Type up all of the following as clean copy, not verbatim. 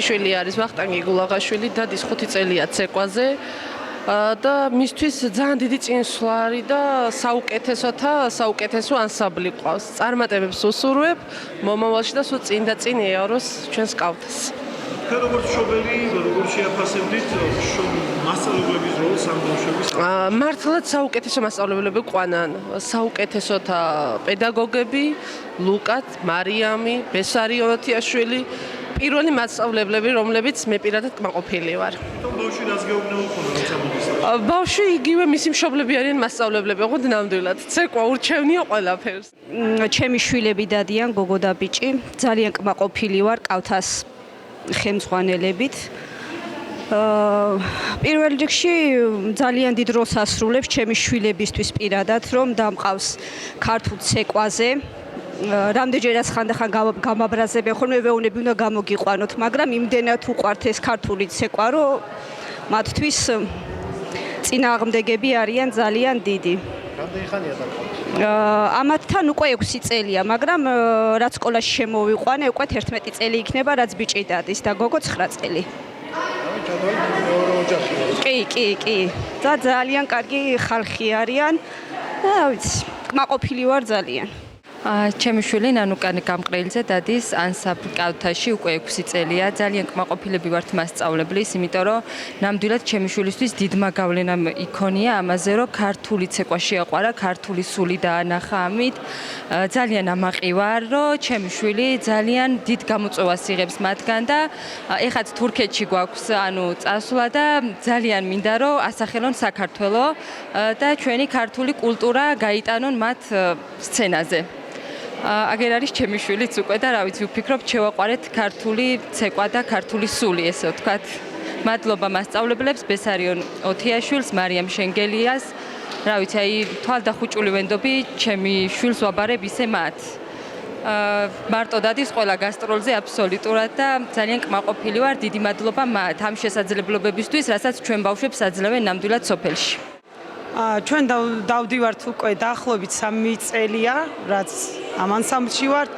შვილი არის ვახტანგი გულაღაშვილი, დადის 5 წელია ცეკვაზე და მისთვის ძალიან დიდი წინსვლა არის და საუკეთესო ანსამბლი ყავს. წარმატებებს უსურვებ მომავალში და სულ წინ და წინ ეაროს ჩვენს კავთას. როგორც მშობელი, როგორ შეაფასებდით მასწავლებლების როლს ამ ბავშვების? მართლაც საუკეთესო მასწავლებლები ყვანან, საუკეთესოთა პედაგოგები, ლუკა, მარიამი, ბესარიონ ათიაშვილი, პირველი მასწავლებლები, რომლებიც მე პირადად კმაყოფილი ვარ. ბავშვი რას გეუბნება ხოლმე როცა მოდის? ბავშვი იგივე მისი მშობლები არიან მასწავლებლები, ოღონდ ნამდვილად. ცეკვა ურჩევნია ყველაფერს. ჩემი შვილები დადიან, გოგო და ბიჭი, ძალიან კმაყოფილი ვარ კავთას ხელმძღვანელებით. პირველ რიგში ძალიან დიდ როლს ასრულებს ჩემი შვილებისთვის პირადად, რომ დამყავს ქართულ ცეკვაზე. რამდენჯერაც ხანდახან გამაბრაზებენ ხოლმე ვეუბნები უნდა გამოგიყვანოთ, მაგრამ იმდენად უყვართ ეს ქართული ცეკვა, რომ მათთვის წინააღმდეგები არიან ძალიან დიდი. რამდენი ხანია დაყავთ? ამათთან უკვე 6 წელია, მაგრამ რაც სკოლაში შემოვიყვანე, უკვე 11 წელი იქნება, რაც ბიჭი დადის და გოგო 9 წელი. კი. და ძალიან კარგი ხალხი არიან. და ვიცი, კმაყოფილი ვარ ძალიან. ჩემი შვილი ნანუკა გამყრელიძე დადის ანსამბლ კავთაში უკვე 6 წელია. ძალიან კმაყოფილები ვართ მასწავლებლის, იმიტომ რომ ნამდვილად ჩემი შვილისთვის დიდმა გავლენა იქონია ამაზე, რომ ქართული ცეკვა შეაყვარა, ქართული სული დაანახა ამით. ძალიან ამაყი ვარ, რომ ჩემი შვილი ძალიან დიდ გამოწვევას იღებს მათგან და ეხაც თურქეთში გვაქვს წასვლა და ძალიან მინდა რომ ასახელონ საქართველო და ჩვენი ქართული კულტურა გაიტანონ მათ სცენაზე. აგერ არის ჩემი შვილიც უკვე და რა ვიცი ვფიქრობ შევაყვარეთ ქართული ცეკვა და ქართული სული ესე ვთქვათ. მადლობა მასწავლებლებს ბესარიონ ოთიაშვილს, მარიამ შენგელიას. რა ვიცი აი თვალდახუჭული ვენდობი ჩემი შვილს ვაბარებ ისე მათ. მარტო დადის ყველა გასტროლზე აბსოლუტურად და ძალიან კმაყოფილი ვარ. დიდი მადლობა მათ ამ შესაძლებლობებისთვის, რასაც ჩვენ ბავშვებს აძლევენ ნამდვილად სოფელში. ჩვენ დავდივართ უკვე დაახლოებით 3 წელია, რაც ამ ანსამბლში ვართ.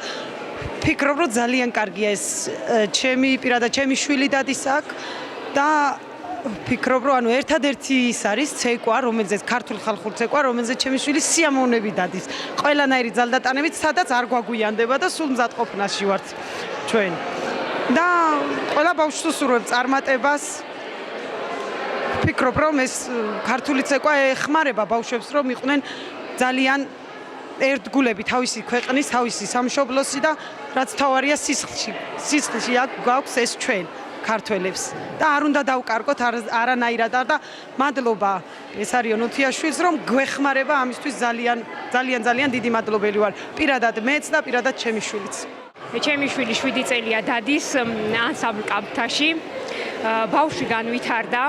ფიქრობ, რომ ძალიან კარგია ეს პირადად ჩემი შვილი დადის აქ და ფიქრობ, რომ ერთადერთი ის არის ცეკვა, რომელზეც ქართული ხალხური ცეკვა, რომელზეც ჩემი შვილი სიამოვნებით დადის. ყველანაირი ძალდატანებით, სადაც არ გვაგვიანდება და სულ მზადყოფნაში ვართ ჩვენ. და ყველა ბავშვს უსურვებ წარმატებას. ფიქრობ, რომ ეს ქართული ცეკვა ეხმარება ბავშვებს, რომ იყვნენ ძალიან ერთგულები თავისი ქვეყნის, თავისი სამშობლოსი და რაც თავარია სისხლში აქ გვაქვს ეს ჩვენ ქართველებს და არ უნდა დავკარგოთ არანაირად და მადლობა ბესარიონ უთიაშვილს, რომ გვეხმარება ამისთვის ძალიან დიდი მადლობელი ვარ. პირადად მეც და პირადად ჩემი შვილიც. ჩემი შვილი 7 წელია დადის ანსამბლ კავთაში. ბავშვი განვითარდა.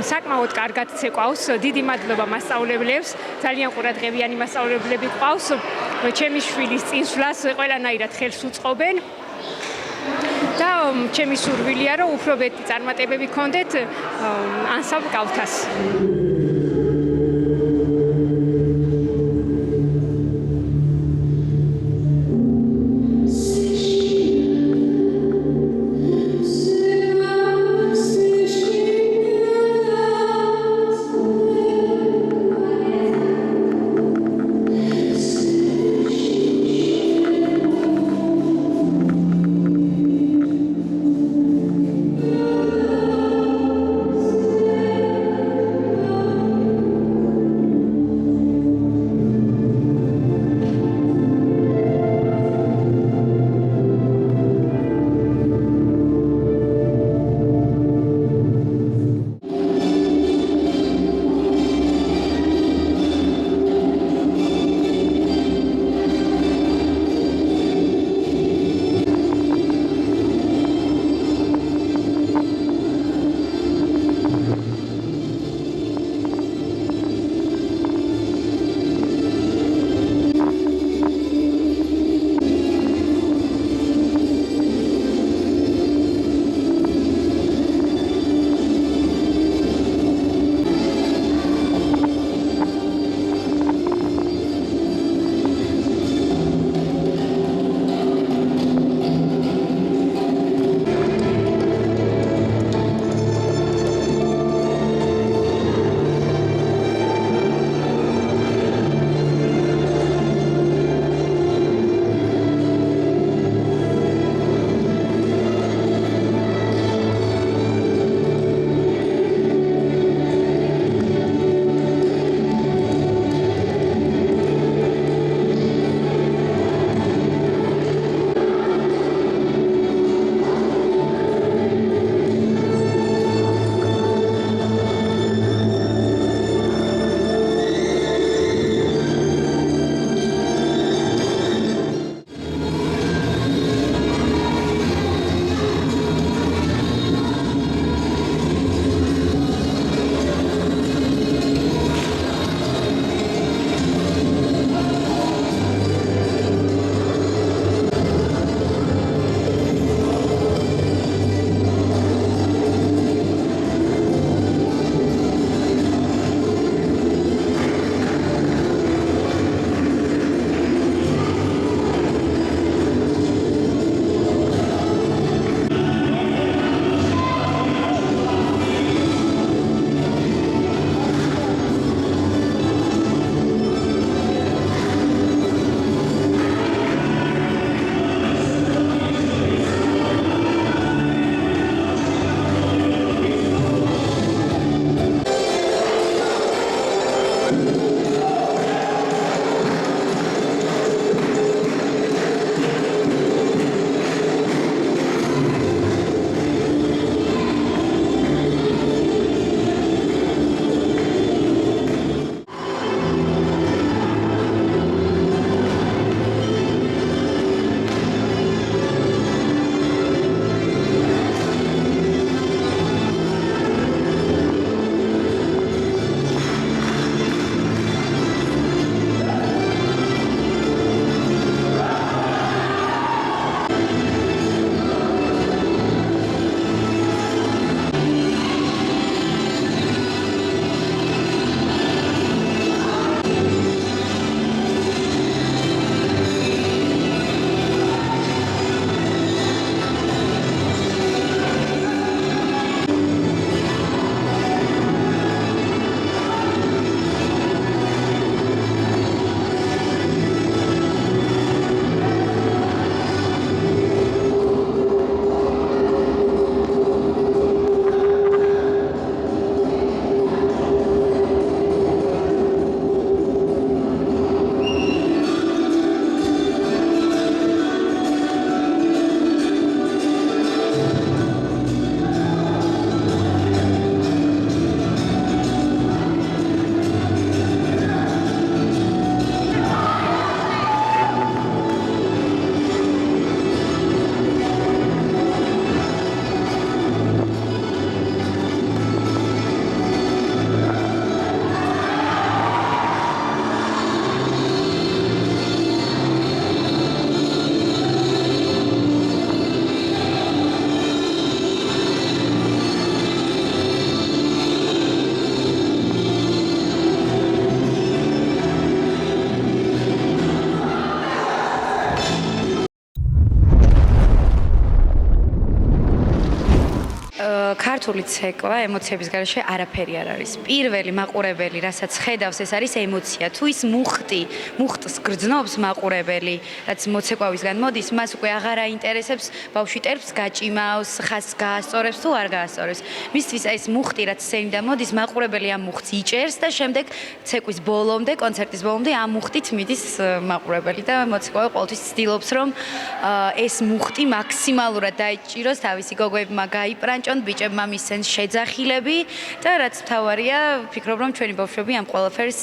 საკმაოდ კარგად ცეკვავს. დიდი მადლობა მასწავლებლებს. ძალიან ყურადღებიანი მასწავლებლები ყავს. ჩემი შვილის წინსვლას ყველანაირად ხელს უწყობენ. და ჩემი სურვილია, რომ უფრო მეტი წარმატებები გქონდეთ ანსამბლ კავთას. ქართული ცეკვა ემოციების გარეშე არაფერი არ არის. პირველი მაყურებელი, რასაც ხედავს, ეს არის ემოცია. თუ ის მუხტს გრძნობს მაყურებელი, რაც მოცეკვავისგან მოდის, მას უკვე აღარ აინტერესებს ბავშვი ტერფს გაჭიმავს, ხაზს გაასწორებს თუ არ გაასწორებს. მისთვის ეს მუხტი, რაც სცენიდან მოდის, მაყურებელი ამ მუხტს იჭერს და შემდეგ ცეკვის ბოლომდე, კონცერტის ბოლომდე ამ მუხტით მიდის მაყურებელი და მოცეკვავი ყოველთვის ცდილობს, რომ ეს მუხტი მაქსიმალურად დაიჭიროს თავისი გოგოებმა გაიპრანჭონ, ბიჭებმა მისცენ შეძახილები და რაც მთავარია, ვფიქრობ, რომ ჩვენი ბავშვები ამ ყველაფერს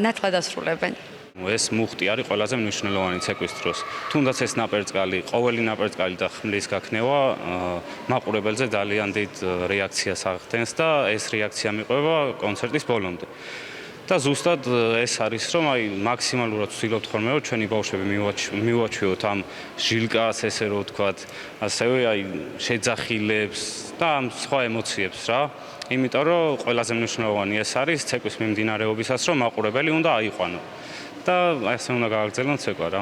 ნათლად ასრულებენ. ეს მუხტი არის ყველაზე მნიშვნელოვანი ცეკვის დროს. თუნდაც ეს ნაპერწკალი, ყოველი ნაპერწკალი და ხმლის გაქნევა მაყურებელზე ძალიან დიდ რეაქციას აღხდენს და ეს რეაქცია მიყვება კონცერტის ბოლომდე. და ზუსტად ეს არის, რომ მაქსიმალურად ვცდილობთ ხოლმე, რომ ჩვენი ბავშვები მივაჩვიოთ ამ ჟილკას, ესე რომ ვთქვათ, ასევე შეძახილებს და ამ სხვა ემოციებს რა. იმიტომ რომ ყველაზე მნიშვნელოვანი ეს არის ცეკვის მიმდინარეობისას, რომ მაყურებელი უნდა აიყვანო. და ასე უნდა გააგრძელონ ცეკვა რა.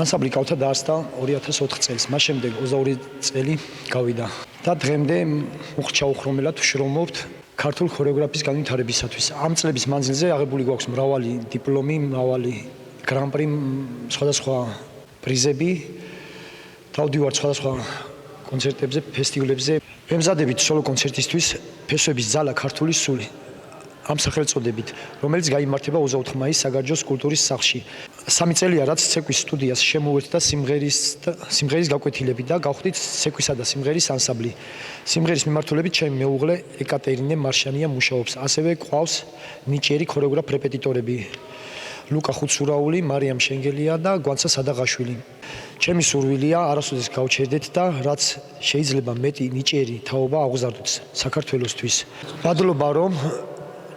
ანსამბლი გავთა დაარსდა 2004 წელს. მას შემდეგ 22 წელი გავიდა და დღემდე უხჩაუხრომელად ვშრომობთ ქართულ ქორეოგრაფიის განვითარებისათვის. ამ წლების მანძილზე აღებული გვაქვს მრავალი დიპლომი, მრავალი გრან-პრი, სხვადასხვა პრიზები. დავდივართ სხვადასხვა კონცერტებზე, ფესტივალებზე. ვემზადებით სოლო კონცერტისთვის ფესვების ძალა ქართული სული. ამ სახელწოდებით, რომელიც გაიმართება 24 მაისს საგარეჯოს კულტურის სახლში. 3 წელია რაც ცეკვის სტუდიას შემოუერთდა სიმღერის გაკვეთილები და გავხდით ცეკვისა და სიმღერის ანსამბლი. სიმღერის მიმართულებით ჩემი მეუღლე ეკატერინე მარშანია მუშაობს. ასევე ყავს ნიჭიერი ქორეოგრაფ რეპეტიტორები, ლუკა ხუცურაული, მარიამ შენგელია და გვანცა სადაღაშვილი. ჩემი სურვილია არასოდეს გავჩერდეთ და რაც შეიძლება მეტი ნიჭიერი თაობა აღზარდოთ საქართველოსთვის. მადლობა რომ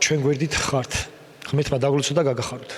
ჩვენ გვერდით ხართ. ღმერთმა დაგლოცო და გაგახაროთ.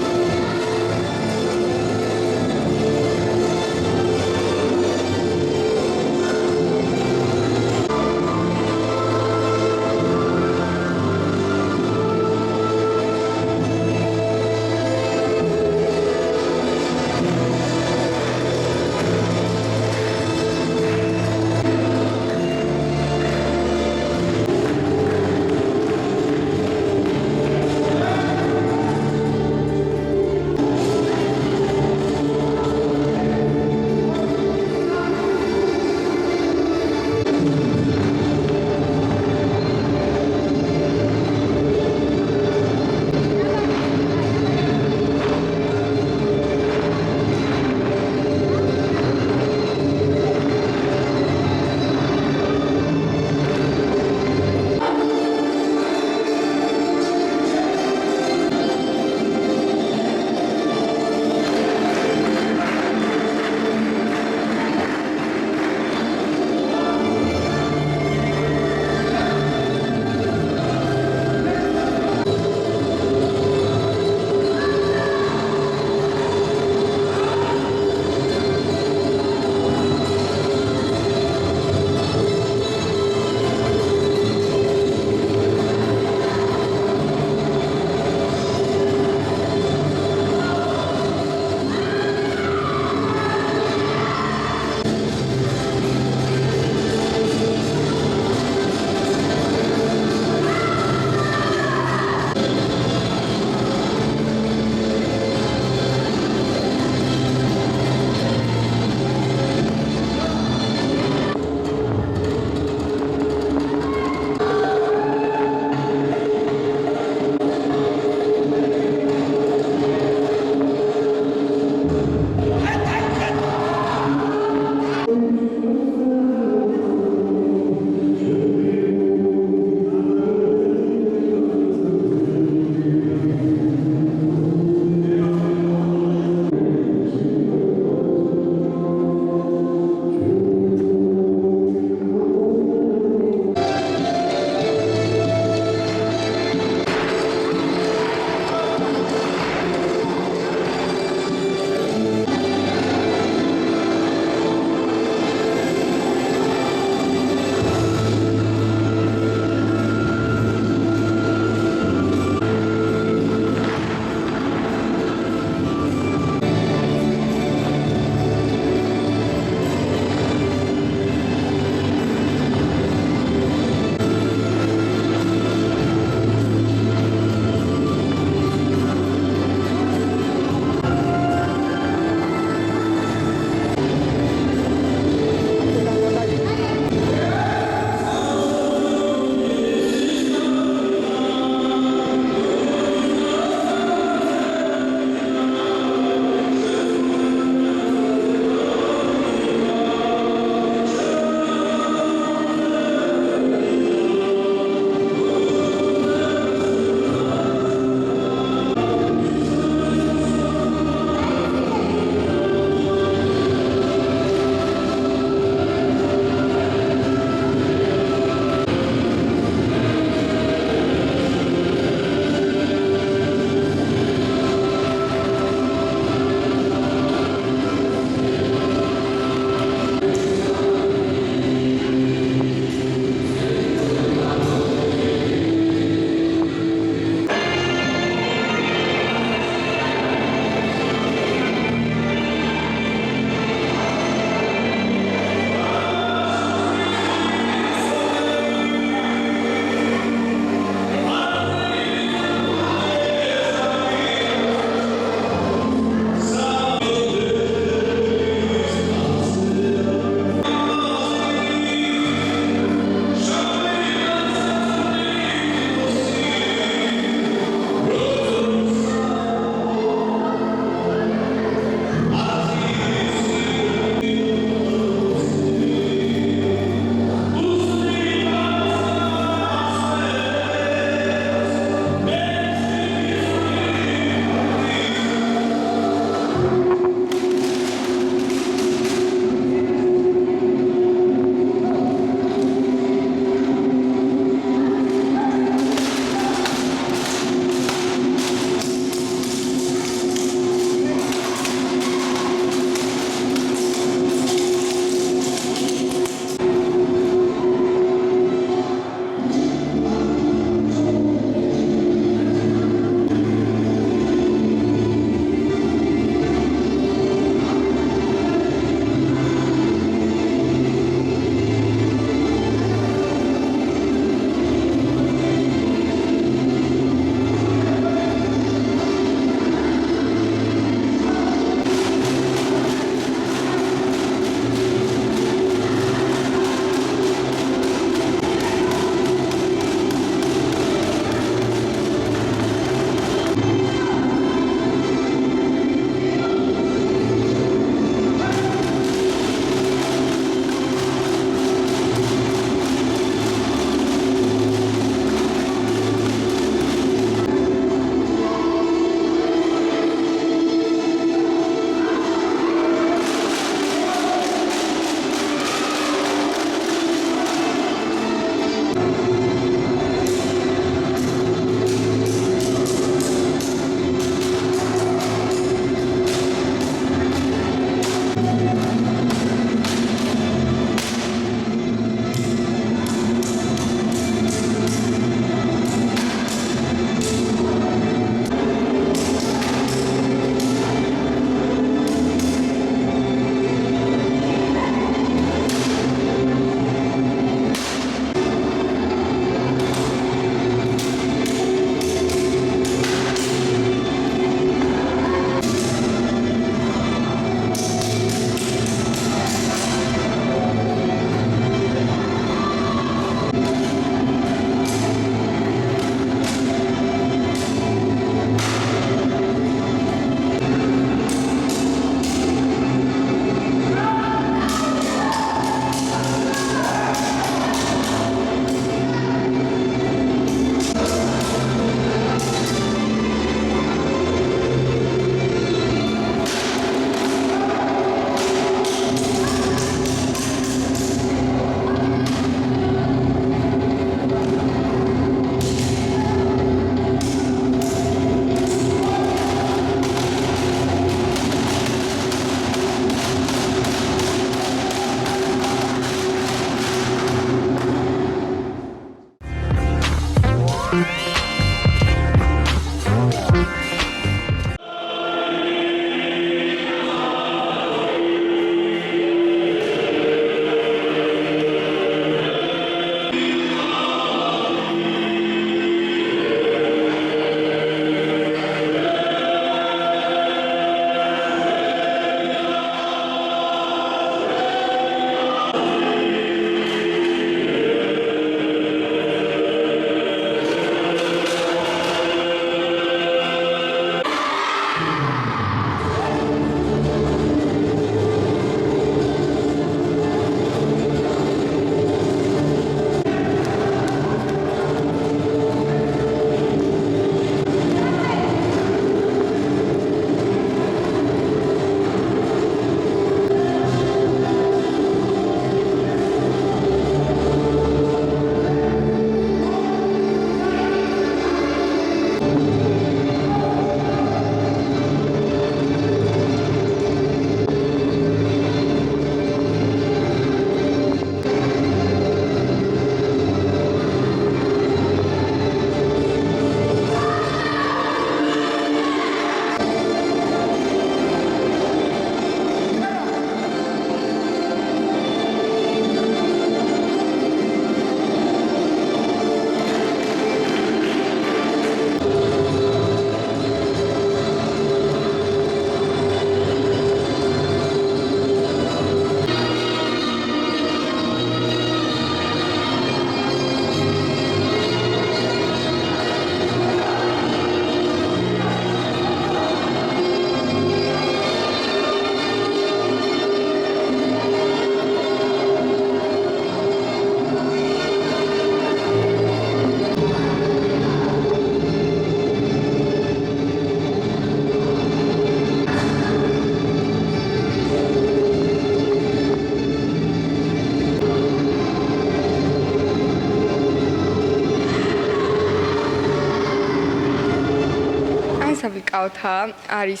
კავთა არის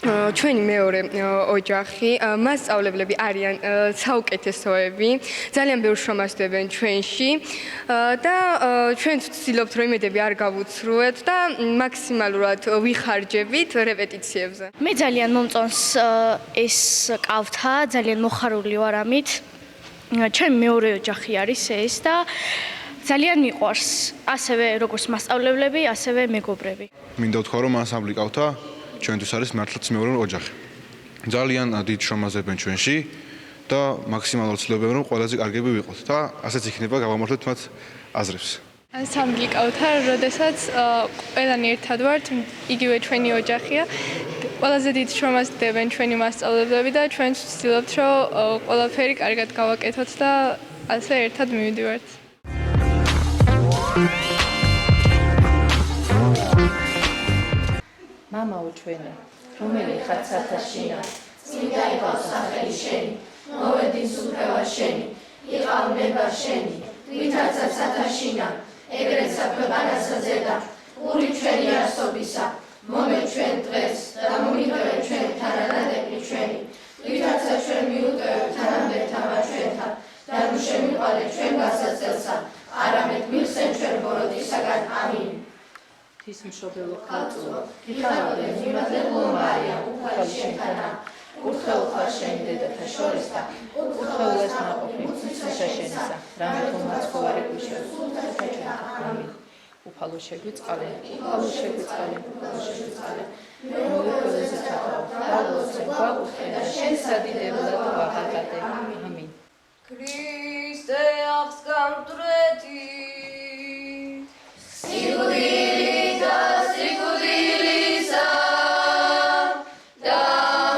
ჩვენი მეორე ოჯახი, მასწავლებლები არიან საუკეთესოები, ძალიან ბევრ შრომას დებენ ჩვენში და ჩვენ ვცდილობთ რომ იმედები არ გავუცრუეთ და მაქსიმალურად ვიხარჯებით რეპეტიციებზე. მე ძალიან მომწონს ეს კავთა, ძალიან მოხარული ვარ ამით. ჩემი მეორე ოჯახი არის ეს და ძალიან მიყვარს, ასევე როგორც მასწავლებლები, ასევე მეგობრები. მინდა ვთქვა რომ ანსამბლი კავთა ჩვენთვის არის მართლაც მეორე ოჯახი. ძალიან დიდ შრომას დებენ ჩვენში და მაქსიმალურად ვცდილობენ რომ ყველაზე კარგები ვიყოთ და ასეც იქნება გავამართლეთ მათ აზრებს. ანსამბლი კავთა, როდესაც ყველანი ერთად ვართ, იგივე ჩვენი ოჯახია. ყველაზე დიდ შრომას დებენ ჩვენი მასწავლებლები და ჩვენ ვცდილობთ რომ ყველაფერი კარგად გავაკეთოთ და ასე ერთად მივიდივართ. მამაო ჩვენი, რომელი ხარ სათავშინა, წმინდა იყავს სახელი შენი, მოვედი სუფევა შენი, იყავნება შენი, ვითარცა სათავშინა, ეგრეცა ქვეყანასა ზედა, ური ჩვენი არსობისა, მომე ჩვენ დღეს და მომიტოვე ჩვენ თანადადები ჩვენი, ვითარცა ჩვენ მიუტოვებ თანამდებთამა ჩვენთან, და ნუ შემიყვანე ჩვენ გასაწელსა, არამედ მიხსენ ჩვენ ბოროტისაგან, ამინ. ღვთის მშობელო ქალწულო, გიხარავდე მიმატლებულო მარია, უფალი შენთანა, კურთხეულ ხარ შენ დედათა შორის და კურთხეულას ნაყოფი მიწისა შენისა, რამე თუ მაცხოვარი გუშევ, სულთა ჩვენთან. უფალო შეგვიწყალე, უფალო შეგვიწყალე, უფალო შეგვიწყალე. მოვიქოლეზე თაყავ, დაგლოცენ გვაკურთხე და შენ სადიდებლად ვაღაღადე. ამინ. ქრისტე აღსგამტრეთი სიკვდილისა სიკვდილისა და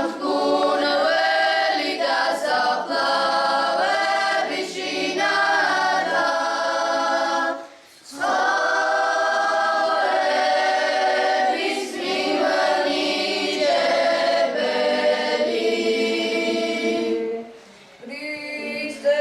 მგუნველი დასაფლავების შინადა ცხოვრების მიმნიჭებელი ქრისტე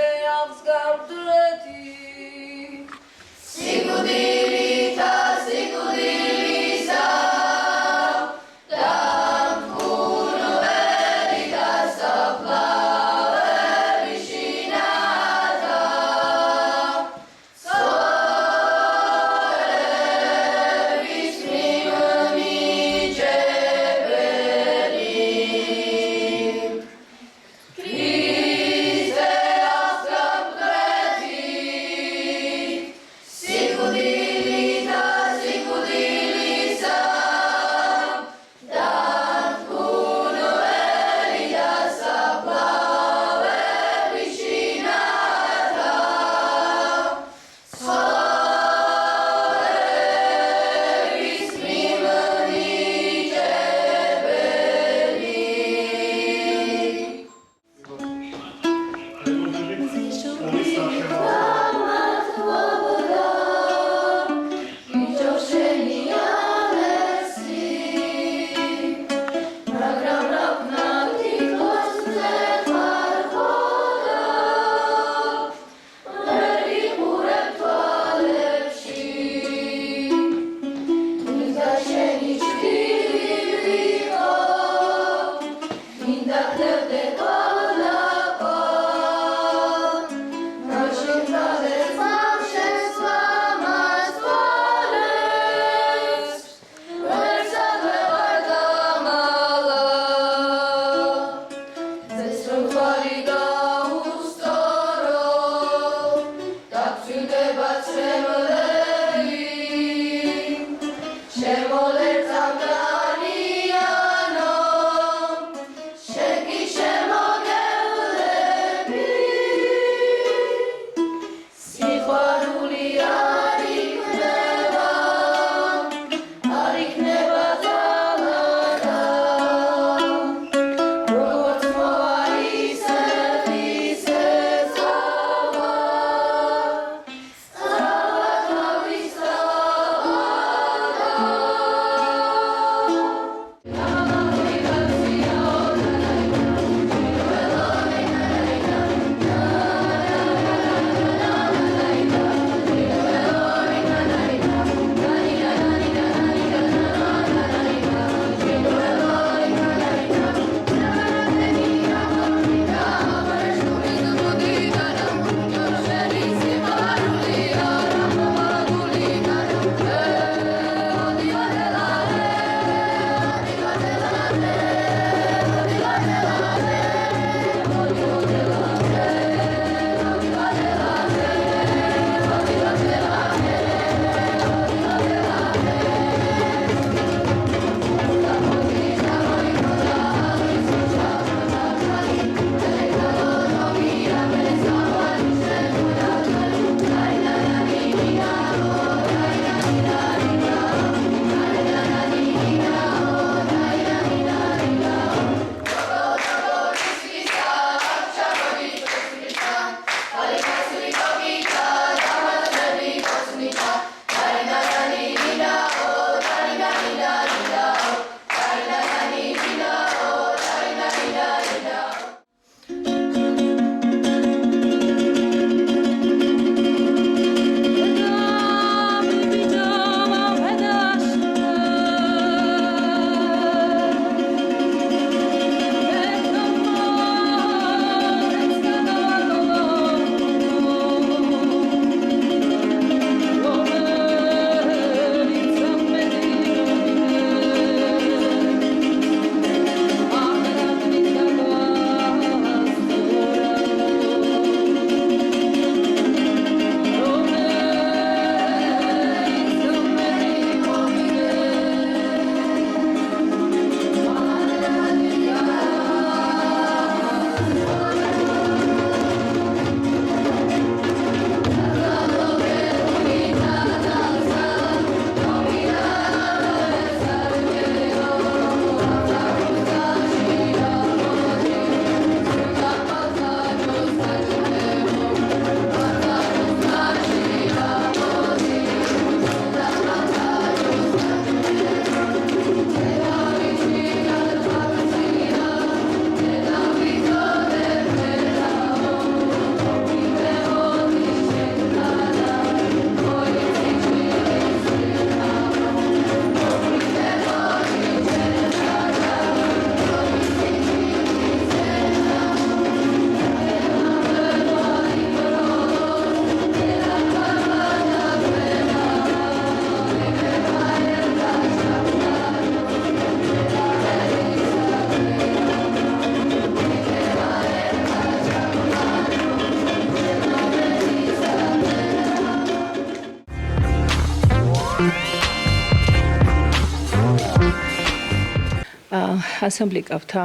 ანსამბლი კავთა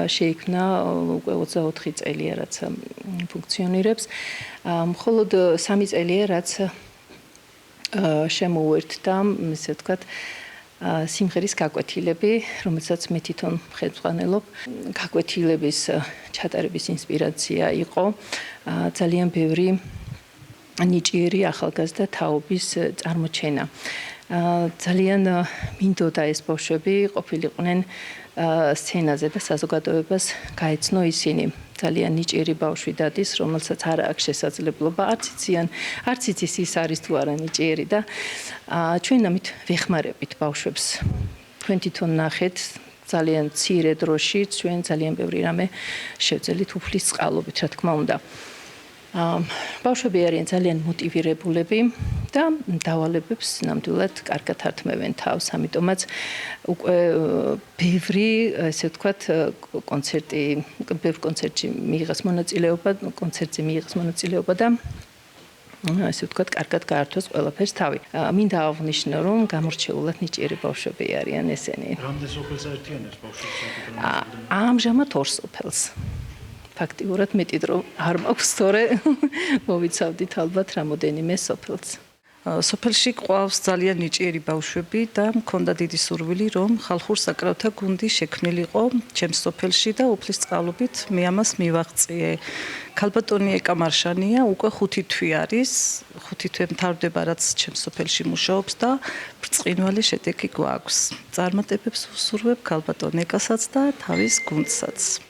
შეიქმნა უკვე 24 წელია რაც ფუნქციონირებს. მხოლოდ 3 წელია რაც შემოუერთდა, ისე ვთქვათ, სიმღერის გაკვეთილები, რომელსაც მე თვითონ ხელმძღვანელობ. გაკვეთილების ჩატარების ინსპირაცია იყო ძალიან ბევრი ნიჭიერი ახალგაზრდა თაობის წარმოჩენა. ძალიან მინდოდა ეს ბავშვები ყოფილიყვნენ სცენაზე და საზოგადოებას გაეცნო ისინი. ძალიან ნიჭიერი ბავშვი დადის, რომელსაც არ აქვს შესაძლებლობა, არც იცის ის არის თუ არა ნიჭიერი და ჩვენ ამით ვეხმარებით ბავშვებს. თქვენ თვითონ ნახეთ ძალიან მცირე დროში ჩვენ ძალიან ბევრი რამე შევძელით უფლის წყალობით, რა თქმა უნდა. ბავშვები არიან ძალიან მოტივირებულები და დავალებებს ნამდვილად კარგად ართმევენ თავს, ამიტომაც უკვე ბევრი, ესე ვთქვათ, ბევრ კონცერტში მიიღეს მონაწილეობა და ესე ვთქვათ, კარგად გაართვეს ყველაფერს თავი. მინდა აღვნიშნო, რომ გამორჩეულად ნიჭიერი ბავშვები არიან ესენი. რამდენ სოფელს აერთიანებს ბავშვებს? ამჟამად 2 სოფელს. ფაქტიურად მეტი დრო არ მაქვს, თორე მოვიცავდით ალბათ რამოდენიმე სოფელს. სოფელში ყავს ძალიან ნიჭიერი ბავშვები და მქონდა დიდი სურვილი, რომ ხალხურ საკრავთა გუნდი შექმნილიყო ჩემს სოფელში და უფლის წყალობით მე ამას მივაღწიე. ქალბატონი ეკა მარშანია, უკვე 5 თვე არის, 5 თვე მთავრდება, რაც ჩემს სოფელში მუშაობს და ბრწყინვალე შედეგი გვაქვს. წარმატებებს ვსურვებ ქალბატონ ეკასაც და თავის გუნდსაც.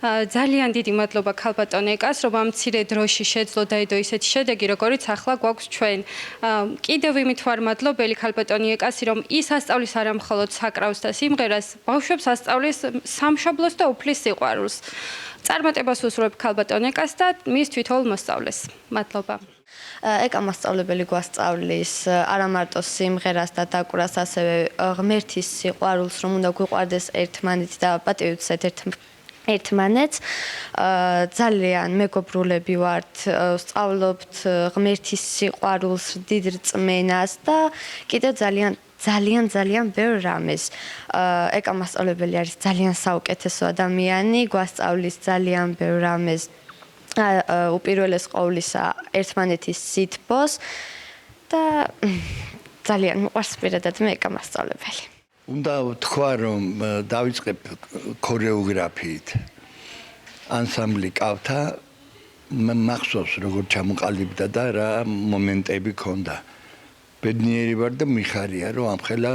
ძალიან დიდი მადლობა ქალბატონ ეკას, რომ ამ მცირე დროში შეძლო დაედო ისეთი შედეგი, როგორიც ახლა გვაქვს ჩვენ. კიდევ იმით ვარ მადლობელი ქალბატონი ეკასი, რომ ის ასწავლის არა მხოლოდ საკრავს და სიმღერას, ბავშვებს ასწავლის სამშობლოს და უფლის სიყვარულს. წარმატებას ვუსურვებ ქალბატონ ეკას და მის თვითონ მოსწავლეს. მადლობა. ეკა მასწავლებელი გვასწავლის არა მარტო სიმღერას და დაკვრას, ასევე ღმერთის სიყვარულს, რომ უნდა გვიყვარდეს ერთმანეთი და პატივიცეთ ერთმანეთს. ძალიან მეგობრულები ვართ, ვსწავლობთ ღმერთის სიყვარულს, დიდ რწმენას და კიდევ ძალიან ბევრ რამეს. ეკა მასწავლებელი არის ძალიან საუკეთესო ადამიანი, გვასწავლის ძალიან ბევრ რამეს. უპირველეს ყოვლისა ერთმანეთის სითბოს და ძალიან მიყვარს პირადად მე ეკა მასწავლებელი. უნდა ვთქვა, რომ დავიწყებ ქორეოგრაფიით. ანსამბლი კავთა მახსოვს, როგორ ჩამოყალიბდა და რა მომენტები ქონდა. ბედნიერი ვარ და მიხარია, რომ ამხელა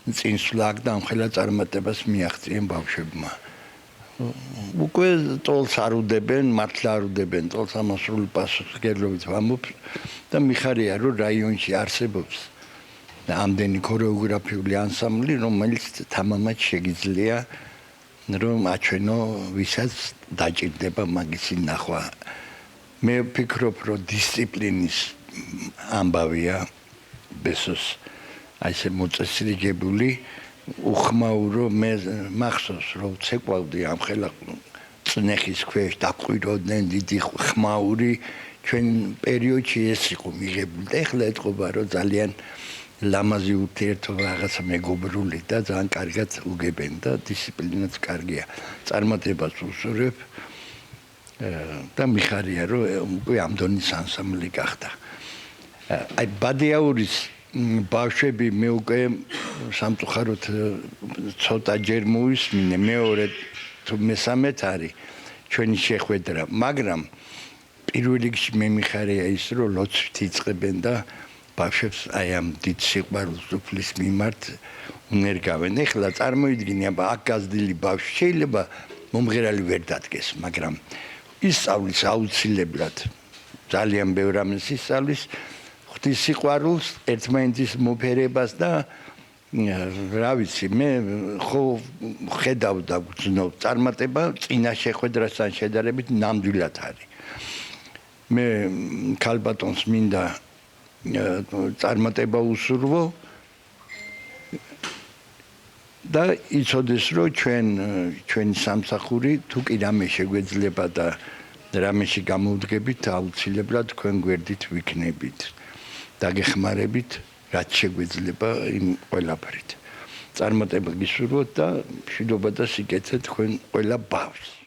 წინსვლა აქვს და ამხელა წარმატებას მიაღწიენ ბავშვებმა. უკვე ტოლს არ უდებენ, მართლა არ უდებენ, ტოლს ამასრული პასუხისმგებლობით ვამბობ და მიხარია, რომ რაიონში არსებობს ამდენი ქორეოგრაფიული ანსამბლი, რომელიც თამამად შეგიძლია რომ აჩვენო, ვისაც დაჭირდება მაგისი ნახვა. მე ვფიქრობ, რომ დისციპლინის ამბავია ბესოს აი ესე მოწესრიგებული, უხმაურო. მე მახსოვს, რომ ცეკვავდი ამხელა წნეხის ქვეშ დაყვიროდნენ დიდი ხმაური, ჩვენ პერიოდში ეს იყო მიღებული და ეხლა ეთყობა, რომ ძალიან ლამაზი ურთიერთობა რაღაცა მეგობრული და ძალიან კარგად უგებენ და დისციპლინაც კარგია. წარმატებას უსურვებ და მიხარია რომ უკვე ამ დონის ანსამბლი გახდა. აი ბადიაურის ბავშვები მე უკვე სამწუხაროდ ცოტა ჯერ მოვისმინე მეორე თუ მესამედ არის ჩვენი შეხვედრა, მაგრამ პირველ რიგში მე მიხარია ის რომ ლოცვით იწყებენ და ბავშვებს აი ამ დიდ სიყვარულს უფლის მიმართ უნერგავენ. ეხლა წარმოიდგინე აქ გაზრდილი ბავშვი შეიძლება მომღერალი ვერ დადგეს, მაგრამ ისწავლის აუცილებლად ძალიან ბევრ რამეს ისწავლის ღვთის სიყვარულს, ერთმანეთის მოფერებას და რა ვიცი, მე ხო ხედავ და გძნობ წარმატება წინა შეხვედრასთან შედარებით ნამდვილად არის. მე ქალბატონს მინდა წარმატება უსურვო და იცოდეს რომ ჩვენი სამსახური თუ კი რამე შეგვეძლება და რამეში გამოვდგებით აუცილებლად თქვენ გვერდით ვიქნებით დაგეხმარებით რაც შეგვეძლება იმ ყველაფრით წარმატება გისურვოთ და მშვიდობა და სიკეთე თქვენ ყველა ბავშვს